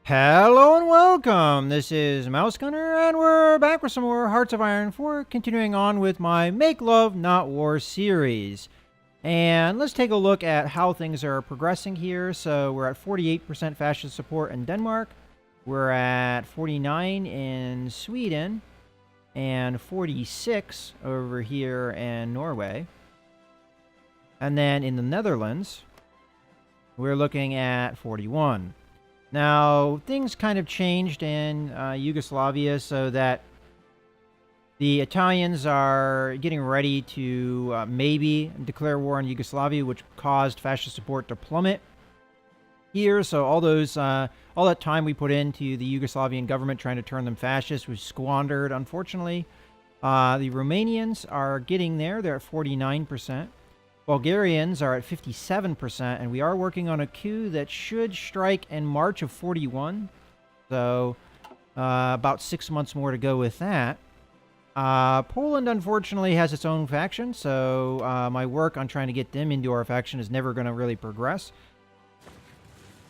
Hello and welcome. This is Mouse Gunner, and we're back with some more Hearts of Iron 4, continuing on with my Make Love Not War series. And let's take a look at how things are progressing here. So we're at 48% fascist support in Denmark. We're at 49 in Sweden and 46 over here in Norway. And then in the Netherlands, we're looking at 41. Now, things kind of changed in Yugoslavia so that the Italians are getting ready to maybe declare war on Yugoslavia, which caused fascist support to plummet here. So all that time we put into the Yugoslavian government trying to turn them fascist was squandered, unfortunately. The Romanians are getting there. They're at 49%. Bulgarians are at 57%, and we are working on a coup that should strike in March of 41. So, about 6 months more to go with that. Poland, unfortunately, has its own faction, so my work on trying to get them into our faction is never going to really progress.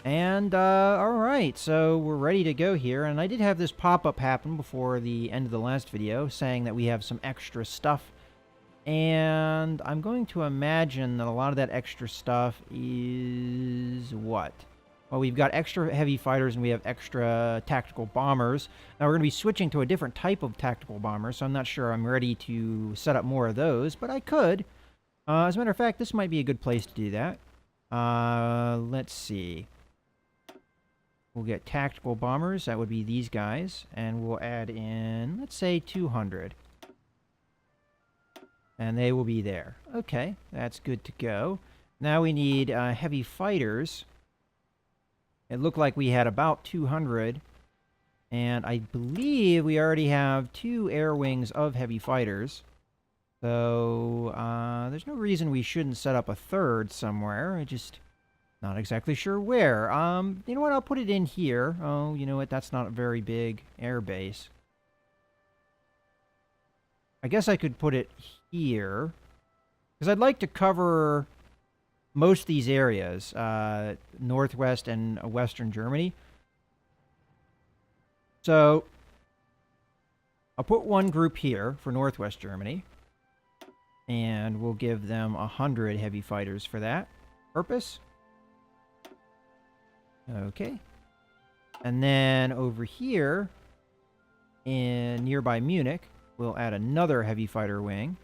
And, alright, so we're ready to go here, and I did have this pop-up happen before the end of the last video, saying that we have some extra stuff. And I'm going to imagine that a lot of that extra stuff is what? Well, we've got extra heavy fighters and we have extra tactical bombers. Now, we're going to be switching to a different type of tactical bomber, so I'm not sure I'm ready to set up more of those, but I could. As a matter of fact, this might be a good place to do that. Let's see. We'll get tactical bombers. That would be these guys. And we'll add in, let's say, 200. And they will be there. Okay, that's good to go. Now we need heavy fighters. It looked like we had about 200. And I believe we already have 2 air wings of heavy fighters. So, there's no reason we shouldn't set up a third somewhere. I just not exactly sure where. You know what? I'll put it in here. Oh, you know what? That's not a very big air base. I guess I could put it here, because I'd like to cover most of these areas, northwest and western Germany. So I'll put one group here for northwest Germany, and we'll give them 100 heavy fighters for that purpose. Okay. And then over here in nearby Munich, we'll add another heavy fighter wing.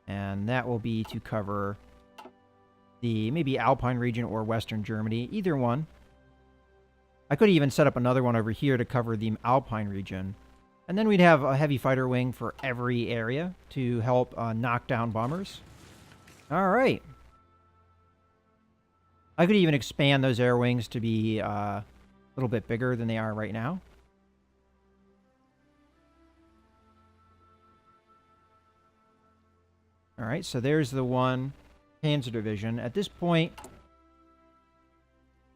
And that will be to cover the maybe Alpine region or Western Germany. Either one. I could even set up another one over here to cover the Alpine region. And then we'd have a heavy fighter wing for every area to help knock down bombers. Alright. I could even expand those air wings to be a little bit bigger than they are right now. Alright, so there's the one Panzer Division. At this point,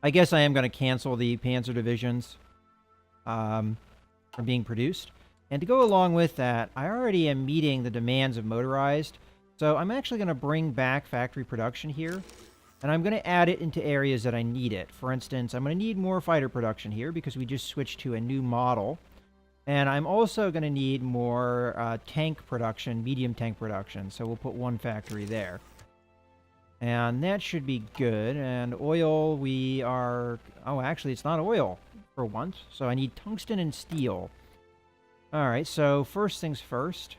I guess I am going to cancel the Panzer Divisions from being produced. And to go along with that, I already am meeting the demands of motorized. So I'm actually going to bring back factory production here. And I'm going to add it into areas that I need it. For instance, I'm going to need more fighter production here because we just switched to a new model. And I'm also going to need more tank production, medium tank production. So we'll put one factory there. And that should be good. And oil, we are... Oh, actually, it's not oil for once. So I need tungsten and steel. Alright, so first things first.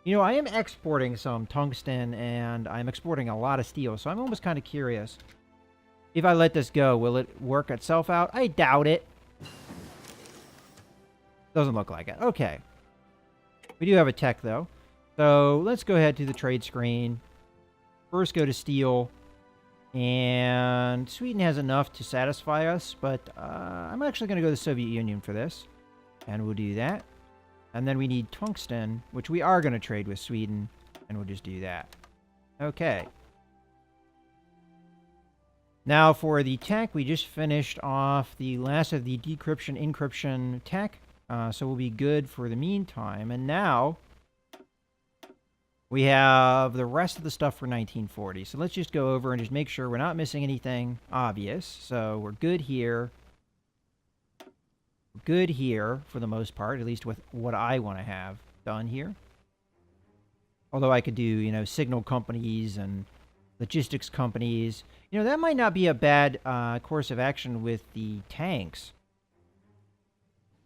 You know, I am exporting some tungsten, and I'm exporting a lot of steel. So I'm almost kind of curious. If I let this go, will it work itself out? I doubt it. Doesn't look like it. Okay. We do have a tech, though. So let's go ahead to the trade screen. First, go to steel. And Sweden has enough to satisfy us, but I'm actually going to go to the Soviet Union for this. And we'll do that. And then we need tungsten, which we are going to trade with Sweden. And we'll just do that. Okay. Now for the tech, we just finished off the last of the decryption, encryption tech. So we'll be good for the meantime. And now, We have the rest of the stuff for 1940. So let's just go over and just make sure we're not missing anything obvious. So we're good here. Good here for the most part, at least with what I want to have done here. Although I could do, you know, signal companies and logistics companies. You know, that might not be a bad course of action with the tanks.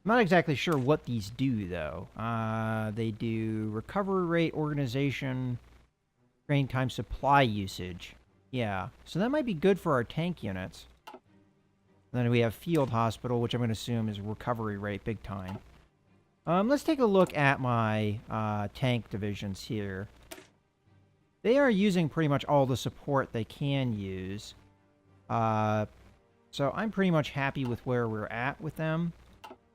I'm not exactly sure what these do, though. They do recovery rate, organization, train time, supply usage. Yeah, so that might be good for our tank units. And then we have field hospital, which I'm going to assume is recovery rate big time. Let's take a look at my tank divisions here. They are using pretty much all the support they can use. So I'm pretty much happy with where we're at with them.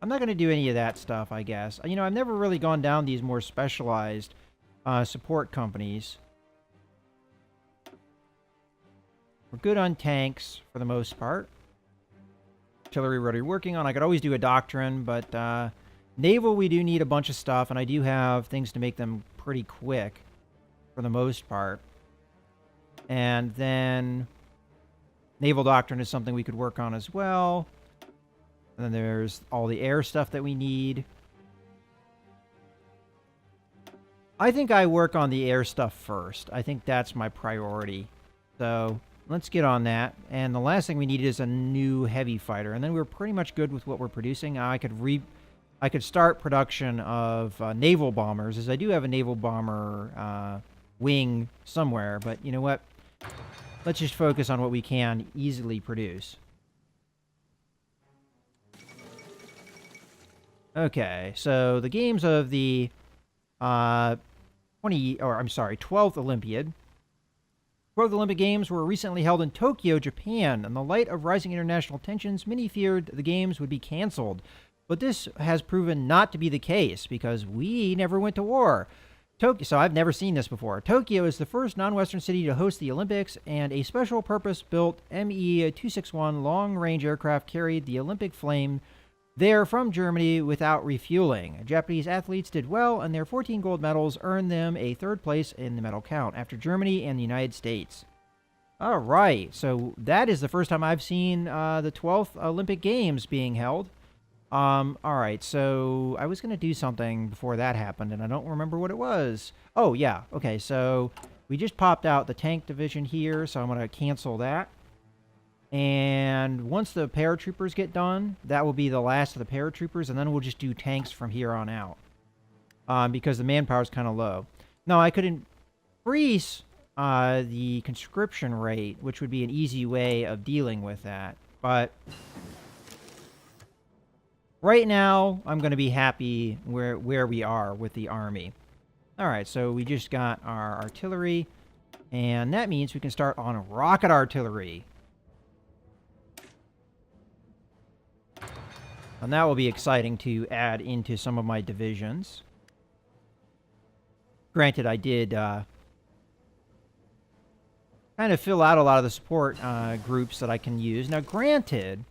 I'm not going to do any of that stuff, I guess. You know, I've never really gone down these more specialized support companies. We're good on tanks for the most part. Artillery already working on. I could always do a doctrine, but naval we do need a bunch of stuff, and I do have things to make them pretty quick for the most part. And then naval doctrine is something we could work on as well. And then there's all the air stuff that we need. I think I work on the air stuff first. I think that's my priority. So let's get on that. And the last thing we need is a new heavy fighter. And then we're pretty much good with what we're producing. I could start production of naval bombers, as I do have a naval bomber wing somewhere. But you know what? Let's just focus on what we can easily produce. Okay, so the games of the 12th Olympiad. 12th Olympic Games were recently held in Tokyo, Japan. In the light of rising international tensions, many feared the games would be canceled. But this has proven not to be the case, because we never went to war. So I've never seen this before. Tokyo is the first non-Western city to host the Olympics, and a special purpose-built Me-261 long-range aircraft carried the Olympic flame there from Germany without refueling. Japanese athletes did well, and their 14 gold medals earned them a third place in the medal count, after Germany and the United States. All right, so that is the first time I've seen the 12th Olympic Games being held. All right, so I was going to do something before that happened, and I don't remember what it was. Oh, yeah, okay, so we just popped out the tank division here, so I'm going to cancel that. And once the paratroopers get done, that will be the last of the paratroopers, and then we'll just do tanks from here on out. Because the manpower is kind of low. Now, I could increase the conscription rate, which would be an easy way of dealing with that. But right now, I'm going to be happy where we are with the army. All right, so we just got our artillery, and that means we can start on rocket artillery. And that will be exciting to add into some of my divisions. Granted, I did kind of fill out a lot of the support groups that I can use. Now, granted,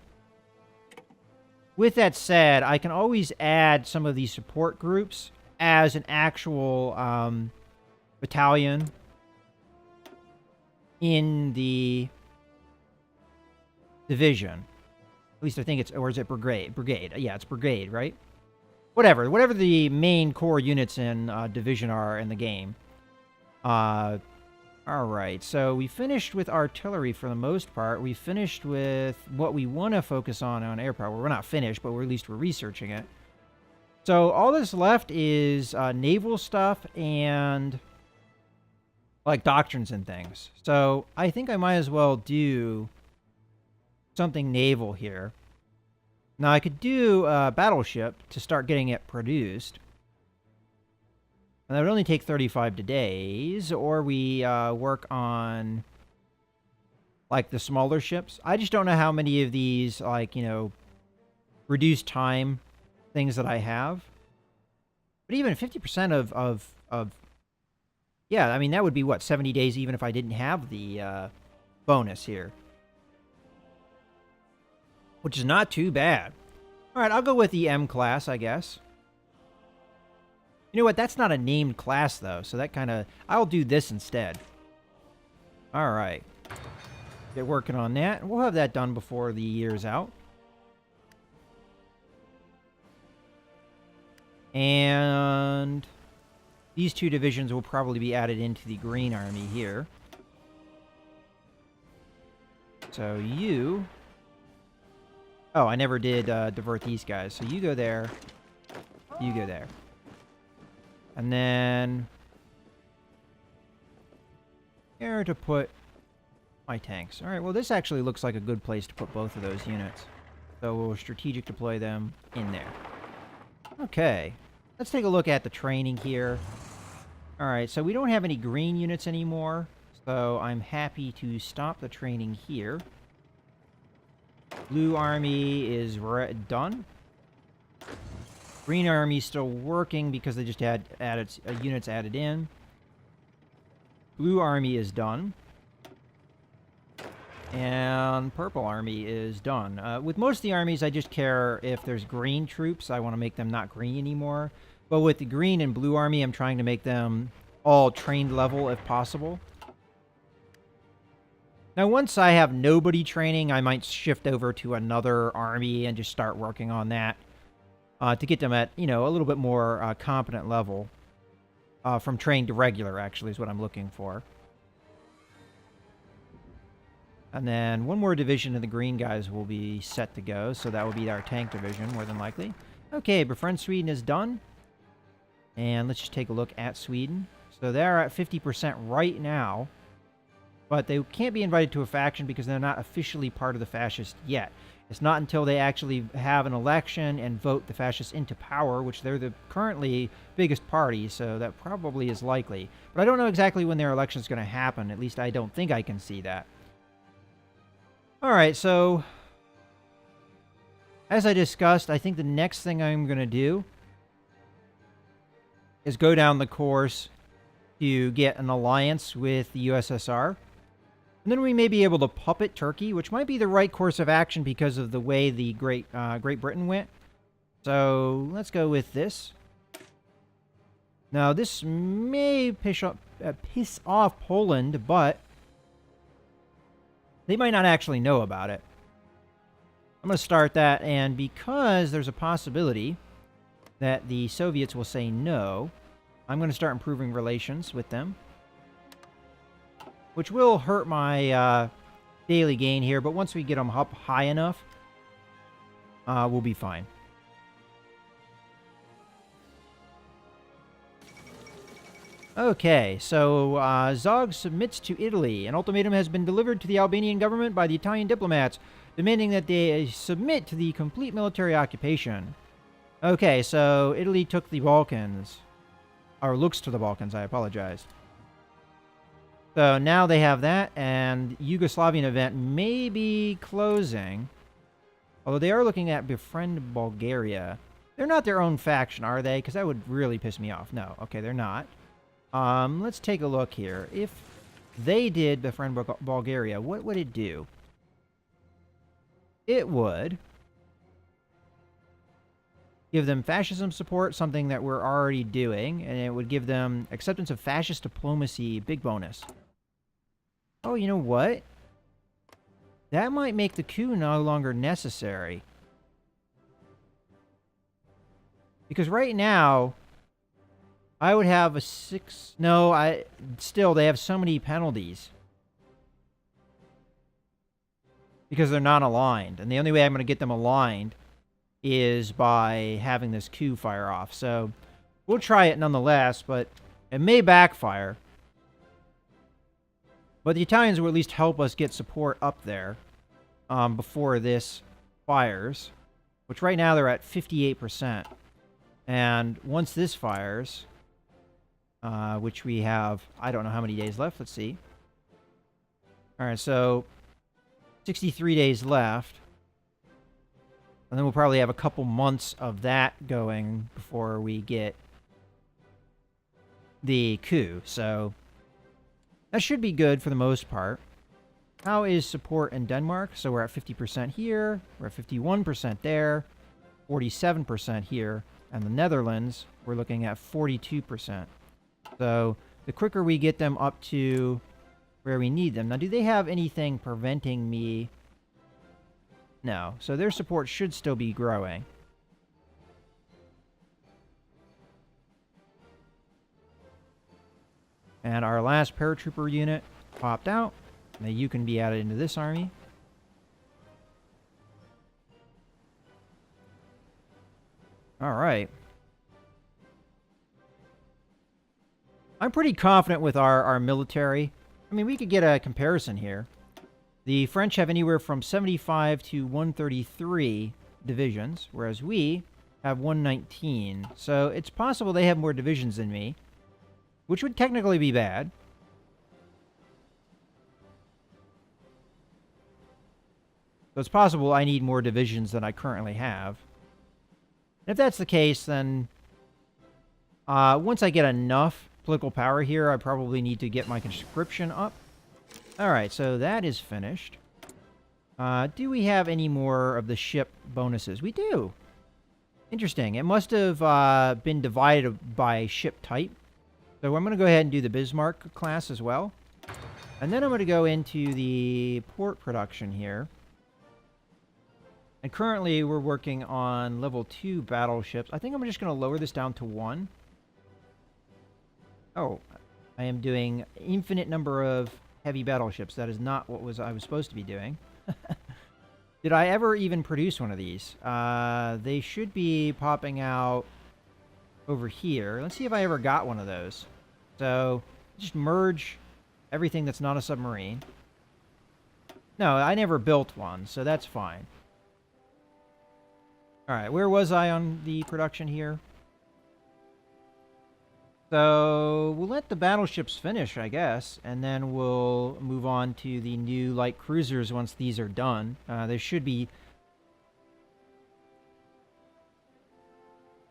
with that said, I can always add some of these support groups as an actual battalion in the division. At least I think it's, or is it brigade? Brigade. Yeah, it's brigade, right? Whatever the main core units in division are in the game. All right, so we finished with artillery for the most part. We finished with what we want to focus on air power. We're not finished, but at least we're researching it. So all that's left is naval stuff and like doctrines and things. So I think I might as well do something naval here. Now I could do a battleship to start getting it produced. And that would only take 35 days, or we work on like the smaller ships. I just don't know how many of these, like, you know, reduced time things that I have. But even 50% of yeah, I mean, that would be what, 70 days even if I didn't have the bonus here. Which is not too bad. All right, I'll go with the M class, I guess. You know what? That's not a named class, though. So that kind of... I'll do this instead. All right. Get working on that. We'll have that done before the year's out. And these two divisions will probably be added into the Green Army here. So you... Oh, I never did divert these guys. So you go there. You go there. And then... here to put my tanks. Alright, well this actually looks like a good place to put both of those units. So we'll strategic deploy them in there. Okay. Let's take a look at the training here. Alright, so we don't have any green units anymore. So I'm happy to stop the training here. Blue Army is done. Green Army still working because they just had units added in. Blue Army is done. And Purple Army is done. With most of the armies, I just care if there's green troops. I want to make them not green anymore. But with the Green and Blue Army, I'm trying to make them all trained level if possible. Now, once I have nobody training, I might shift over to another army and just start working on that. To get them at, you know, a little bit more competent level. From trained to regular, actually, is what I'm looking for. And then one more division of the green guys will be set to go. So that will be our tank division, more than likely. Okay, Befriend Sweden is done. And let's just take a look at Sweden. So they're at 50% right now. But they can't be invited to a faction because they're not officially part of the fascists yet. It's not until they actually have an election and vote the fascists into power, which they're the currently biggest party, so that probably is likely. But I don't know exactly when their election is going to happen. At least I don't think I can see that. All right, so as I discussed, I think the next thing I'm going to do is go down the course to get an alliance with the USSR. And then we may be able to puppet Turkey, which might be the right course of action because of the way the Great Britain went. So let's go with this. Now, this may piss off Poland, but they might not actually know about it. I'm going to start that, and because there's a possibility that the Soviets will say no, I'm going to start improving relations with them. Which will hurt my daily gain here, but once we get them up high enough, we'll be fine. Okay, so Zog submits to Italy. An ultimatum has been delivered to the Albanian government by the Italian diplomats, demanding that they submit to the complete military occupation. Okay, so Italy took the Balkans. Or looks to the Balkans, I apologize. So now they have that, and Yugoslavian event may be closing. Although they are looking at Befriend Bulgaria. They're not their own faction, are they? Because that would really piss me off. No, okay, they're not. Let's take a look here. If they did Befriend Bulgaria, what would it do? It would give them fascism support, something that we're already doing, and it would give them acceptance of fascist diplomacy, big bonus. Oh, you know what? That might make the coup no longer necessary. Because right now, I would have a 6... No, still, they have so many penalties. Because they're not aligned. And the only way I'm going to get them aligned is by having this coup fire off. So, we'll try it nonetheless, but it may backfire. But the Italians will at least help us get support up there before this fires. Which right now they're at 58%. And once this fires, which we have, I don't know how many days left. Let's see. Alright, so 63 days left. And then we'll probably have a couple months of that going before we get the coup. So that should be good for the most part. How is support in Denmark? So we're at 50% here. We're at 51% there. 47% here. And the Netherlands, we're looking at 42%. So the quicker we get them up to where we need them. Now, do they have anything preventing me? No. So their support should still be growing. And our last paratrooper unit popped out. Now you can be added into this army. All right. I'm pretty confident with our military. I mean, we could get a comparison here. The French have anywhere from 75 to 133 divisions, whereas we have 119. So it's possible they have more divisions than me, which would technically be bad. So it's possible I need more divisions than I currently have. And if that's the case, then once I get enough political power here, I probably need to get my conscription up. All right, so that is finished. Do we have any more of the ship bonuses? We do. Interesting. It must have been divided by ship type. So I'm going to go ahead and do the Bismarck class as well. And then I'm going to go into the port production here. And currently we're working on level 2 battleships. I think I'm just going to lower this down to 1. Oh, I am doing infinite number of heavy battleships. That is not what I was supposed to be doing. Did I ever even produce one of these? They should be popping out over here. Let's see if I ever got one of those. So, just merge everything that's not a submarine. No, I never built one, so that's fine. Alright, where was I on the production here? So, we'll let the battleships finish, I guess, and then we'll move on to the new light cruisers once these are done. There should be...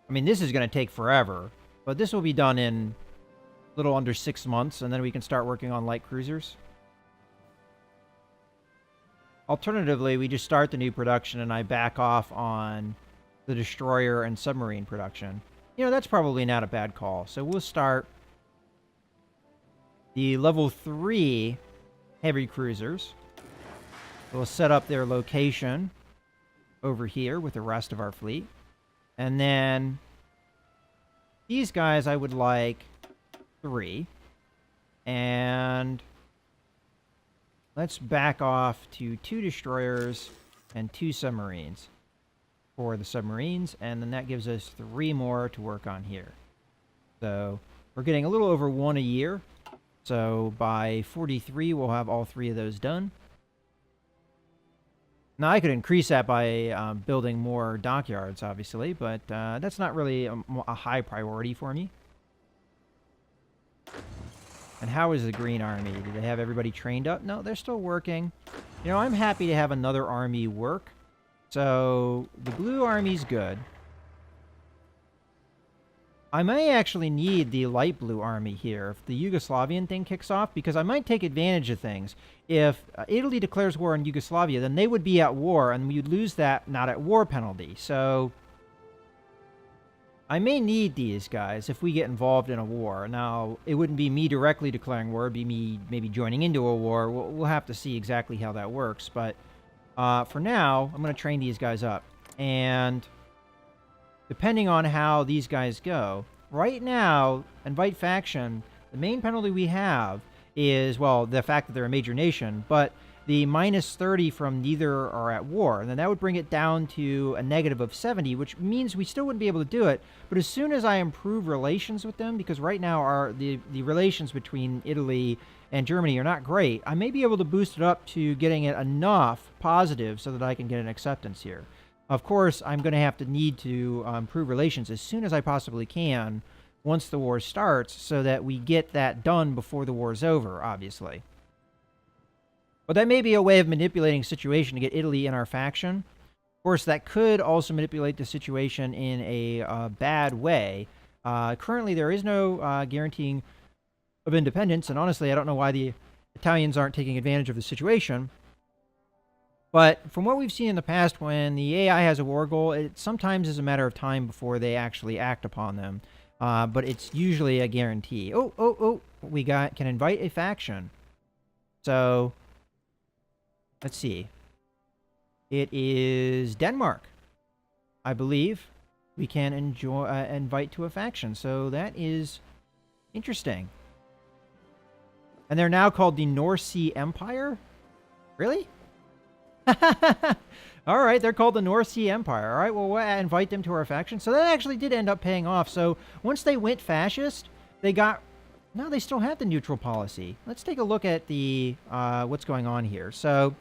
I mean, this is going to take forever, but this will be done in a little under 6 months, and then we can start working on light cruisers. Alternatively, we just start the new production and I back off on the destroyer and submarine production. You know, that's probably not a bad call. So we'll start the level 3 heavy cruisers. We'll set up their location over here with the rest of our fleet. And then these guys I would like 3. And let's back off to 2 destroyers and 2 submarines for the submarines, and then that gives us 3 more to work on here. So we're getting a little over 1 a year. So by 43, we'll have all 3 of those done. Now, I could increase that by building more dockyards, obviously, but that's not really a high priority for me. And how is the Green Army? Do they have everybody trained up? No, they're still working. You know, I'm happy to have another army work. So, the Blue Army's good. I may actually need the Light Blue Army here if the Yugoslavian thing kicks off, because I might take advantage of things. If Italy declares war on Yugoslavia, then they would be at war, and we'd lose that not at war penalty. So, I may need these guys if we get involved in a war. Now, it wouldn't be me directly declaring war. It'd be me maybe joining into a war. We'll have to see exactly how that works. But for now, I'm going to train these guys up. And depending on how these guys go, right now, invite faction, the main penalty we have is, well, the fact that they're a major nation, but the minus 30 from neither are at war. And then that would bring it down to a negative of 70, which means we still wouldn't be able to do it. But as soon as I improve relations with them, because right now the relations between Italy and Germany are not great, I may be able to boost it up to getting it enough positive so that I can get an acceptance here. Of course, I'm going to need to improve relations as soon as I possibly can once the war starts so that we get that done before the war is over, obviously. But that may be a way of manipulating the situation to get Italy in our faction. Of course, that could also manipulate the situation in a bad way. Currently, there is no guaranteeing of independence, and honestly, I don't know why the Italians aren't taking advantage of the situation. But from what we've seen in the past, when the AI has a war goal, it sometimes is a matter of time before they actually act upon them. But it's usually a guarantee. Oh, we can invite a faction. So, let's see. It is Denmark, I believe. We can invite to a faction. So that is interesting. And they're now called the North Sea Empire? Really? All right, they're called the North Sea Empire. All right, well, we'll invite them to our faction. So that actually did end up paying off. So once they went fascist, they got... No, they still have the neutral policy. Let's take a look at the what's going on here. So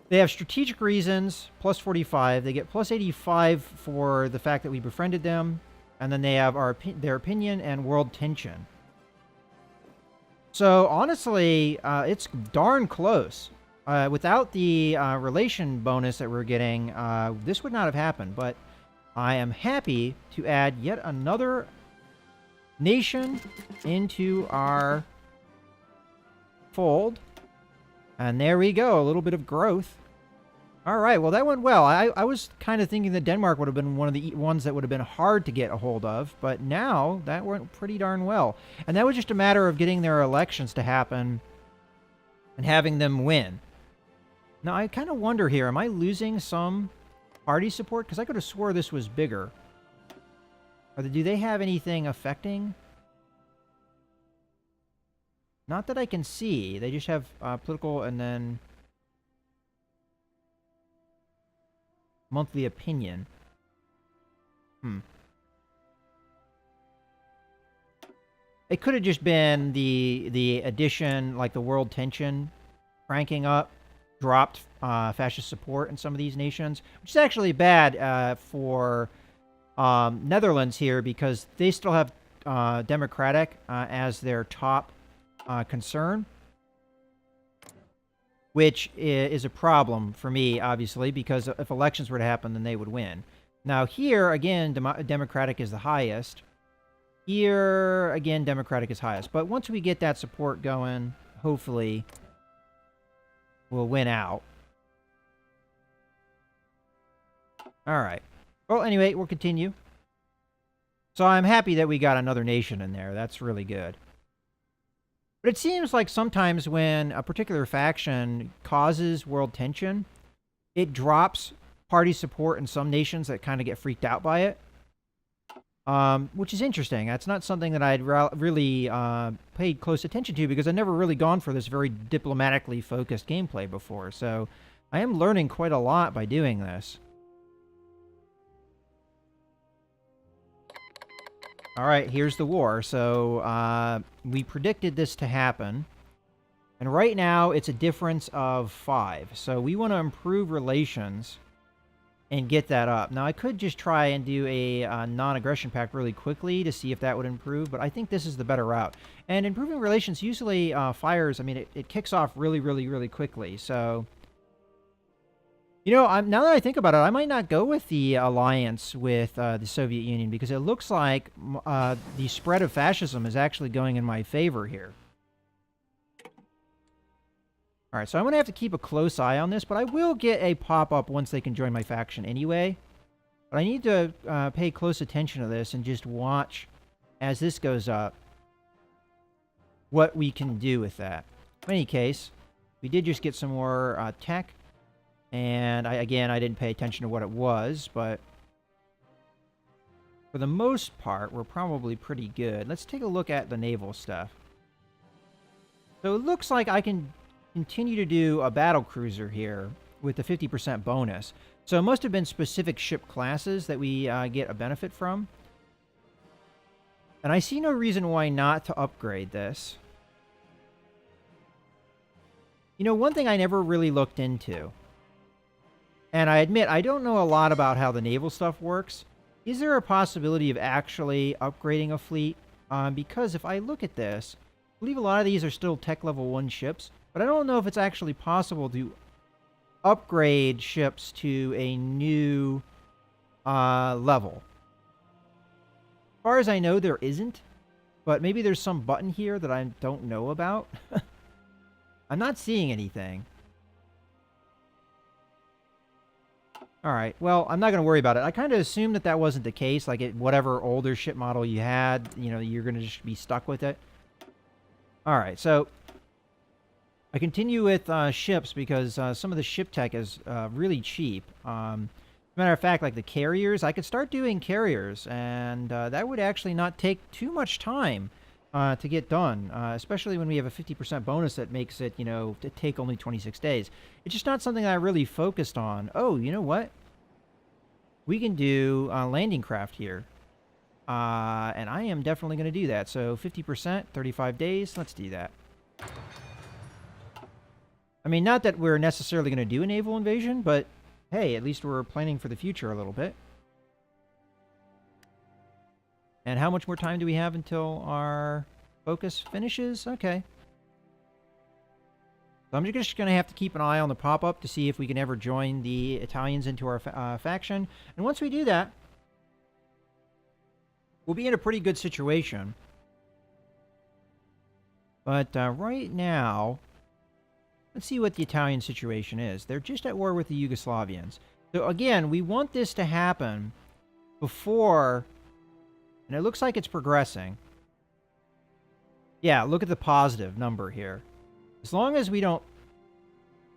they have strategic reasons, plus 45. They get plus 85 for the fact that we befriended them. And then they have their opinion and world tension. So honestly, it's darn close. Without the relation bonus that we're getting, this would not have happened. But I am happy to add yet another nation into our fold. And there we go, a little bit of growth. All right, well, that went well. I was kind of thinking that Denmark would have been one of the ones that would have been hard to get a hold of, but now that went pretty darn well. And that was just a matter of getting their elections to happen and having them win. Now, I kind of wonder here, am I losing some party support? Because I could have swore this was bigger. Or do they have anything affecting? Not that I can see. They just have political and then monthly opinion. It could have just been the addition, like the world tension cranking up, dropped fascist support in some of these nations, which is actually bad for Netherlands here because they still have democratic as their top concern, which is a problem for me, obviously, because if elections were to happen, then they would win. Now here, again, democratic is the highest. Here, again, democratic is highest. But once we get that support going, hopefully we'll win out. All right. Well, anyway, we'll continue. So I'm happy that we got another nation in there. That's really good. But it seems like sometimes when a particular faction causes world tension, it drops party support in some nations that kind of get freaked out by it. Which is interesting. That's not something that I'd really paid close attention to because I've never really gone for this very diplomatically focused gameplay before. So I am learning quite a lot by doing this. All right, here's the war. So we predicted this to happen. And right now, it's a difference of 5. So we want to improve relations and get that up. Now, I could just try and do a non-aggression pact really quickly to see if that would improve, but I think this is the better route. And improving relations usually fires, I mean, it kicks off really, really, really quickly. So, you know, now that I think about it, I might not go with the alliance with the Soviet Union because it looks like the spread of fascism is actually going in my favor here. All right, so I'm going to have to keep a close eye on this, but I will get a pop-up once they can join my faction anyway. But I need to pay close attention to this and just watch as this goes up what we can do with that. In any case, we did just get some more tech. And again, I didn't pay attention to what it was, but for the most part, we're probably pretty good. Let's take a look at the naval stuff. So it looks like I can continue to do a battle cruiser here with the 50% bonus. So it must have been specific ship classes that we get a benefit from. And I see no reason why not to upgrade this. You know, one thing I never really looked into, and I admit I don't know a lot about how the naval stuff works. Is there a possibility of actually upgrading a fleet? Because if I look at this, I believe a lot of these are still tech level 1 ships. But I don't know if it's actually possible to upgrade ships to a new level. As far as I know, there isn't. But maybe there's some button here that I don't know about. I'm not seeing anything. All right. Well, I'm not going to worry about it. I kind of assumed that that wasn't the case. Like, whatever older ship model you had, you know, you're going to just be stuck with it. All right. So I continue with ships because some of the ship tech is really cheap. Matter of fact, like the carriers, I could start doing carriers, and that would actually not take too much time to get done, especially when we have a 50% bonus that makes it, you know, to take only 26 days. It's just not something that I really focused on. Oh, you know what? We can do landing craft here. And I am definitely going to do that. So 50%, 35 days. Let's do that. I mean, not that we're necessarily going to do a naval invasion, but hey, at least we're planning for the future a little bit. And how much more time do we have until our focus finishes? Okay. So I'm just going to have to keep an eye on the pop-up to see if we can ever join the Italians into our faction. And once we do that, we'll be in a pretty good situation. But right now, let's see what the Italian situation is. They're just at war with the Yugoslavians. So again, we want this to happen before, and it looks like it's progressing. Yeah, look at the positive number here. As long as we don't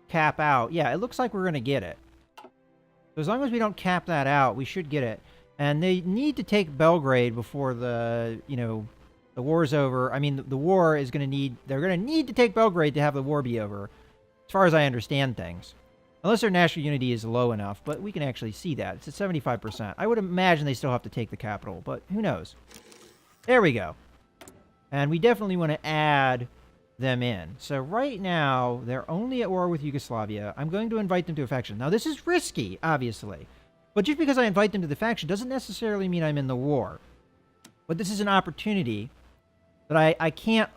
cap out, yeah, it looks like we're going to get it. So as long as we don't cap that out, we should get it. And they need to take Belgrade before the, you know, the war's over. I mean, the war is going to need, they're going to need to take Belgrade to have the war be over, as far as I understand things. Unless their national unity is low enough, but we can actually see that. It's at 75%. I would imagine they still have to take the capital, but who knows? There we go. And we definitely want to add them in. So right now, they're only at war with Yugoslavia. I'm going to invite them to a faction. Now, this is risky, obviously. But just because I invite them to the faction doesn't necessarily mean I'm in the war. But this is an opportunity that I can't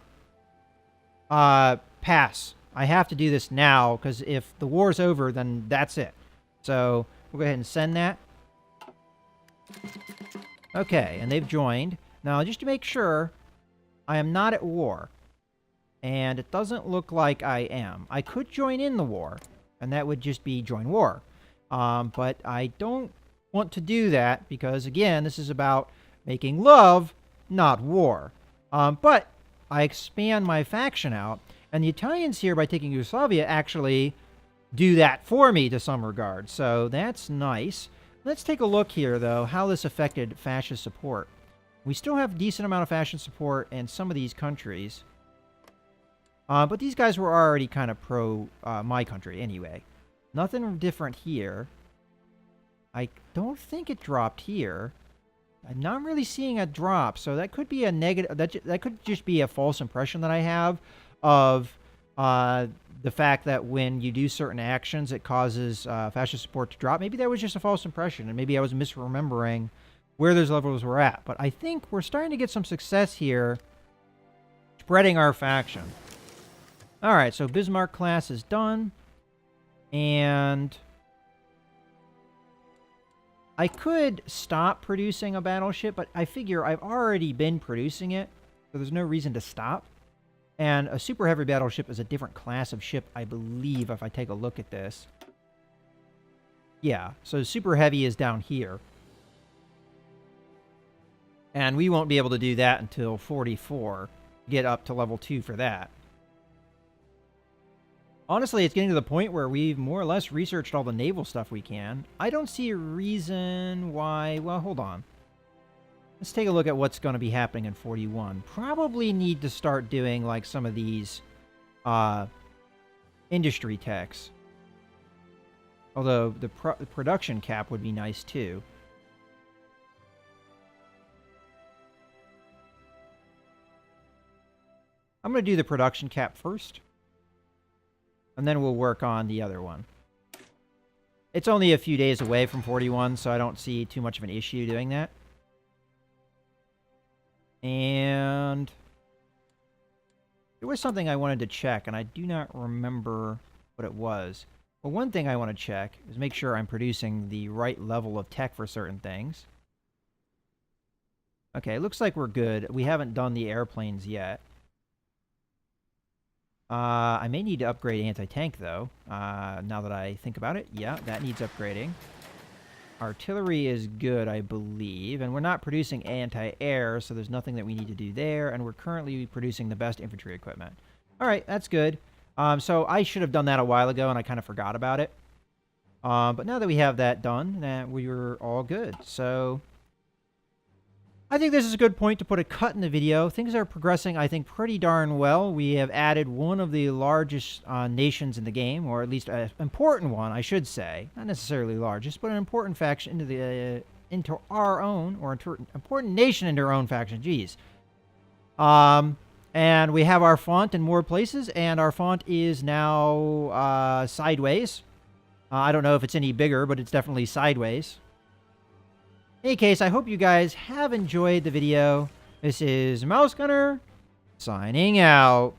pass. I have to do this now, because if the war's over, then that's it. So we'll go ahead and send that. Okay, and they've joined. Now, just to make sure, I am not at war. And it doesn't look like I am. I could join in the war, and that would just be join war. But I don't want to do that, because, again, this is about making love, not war. But I expand my faction out, and the Italians here, by taking Yugoslavia, actually do that for me to some regard. So that's nice. Let's take a look here, though, how this affected fascist support. We still have a decent amount of fascist support in some of these countries. But these guys were already kind of pro my country anyway. Nothing different here. I don't think it dropped here. I'm not really seeing a drop, so that could be a negative. That could just be a false impression that I have of the fact that when you do certain actions, it causes fascist support to drop. Maybe that was just a false impression, and maybe I was misremembering where those levels were at. But I think we're starting to get some success here, spreading our faction. All right, so Bismarck class is done, and I could stop producing a battleship, but I figure I've already been producing it, so there's no reason to stop. And a super heavy battleship is a different class of ship, I believe, if I take a look at this. Yeah, so super heavy is down here. And we won't be able to do that until 44. Get up to level 2 for that. Honestly, it's getting to the point where we've more or less researched all the naval stuff we can. I don't see a reason why... Well, hold on. Let's take a look at what's going to be happening in 41. Probably need to start doing, like, some of these industry techs. Although the production cap would be nice, too. I'm going to do the production cap first. And then we'll work on the other one. It's only a few days away from 41, so I don't see too much of an issue doing that. And there was something I wanted to check, and I do not remember what it was. But one thing I want to check is make sure I'm producing the right level of tech for certain things. Okay, it looks like we're good. We haven't done the airplanes yet. I may need to upgrade anti-tank, though, now that I think about it. Yeah, that needs upgrading. artillery is good, I believe. And we're not producing anti-air, so there's nothing that we need to do there. And we're currently producing the best infantry equipment. All right, that's good. So I should have done that a while ago, and I kind of forgot about it. But now that we have that done, we were all good. So I think this is a good point to put a cut in the video. Things are progressing, I think, pretty darn well. We have added one of the largest nations in the game, or at least an important one, I should say. Not necessarily largest, but an important faction into our own, or important nation into our own faction. Jeez. And we have our font in more places, and our font is now sideways. I don't know if it's any bigger, but it's definitely sideways. In any case, I hope you guys have enjoyed the video. This is Mouse Gunner, signing out.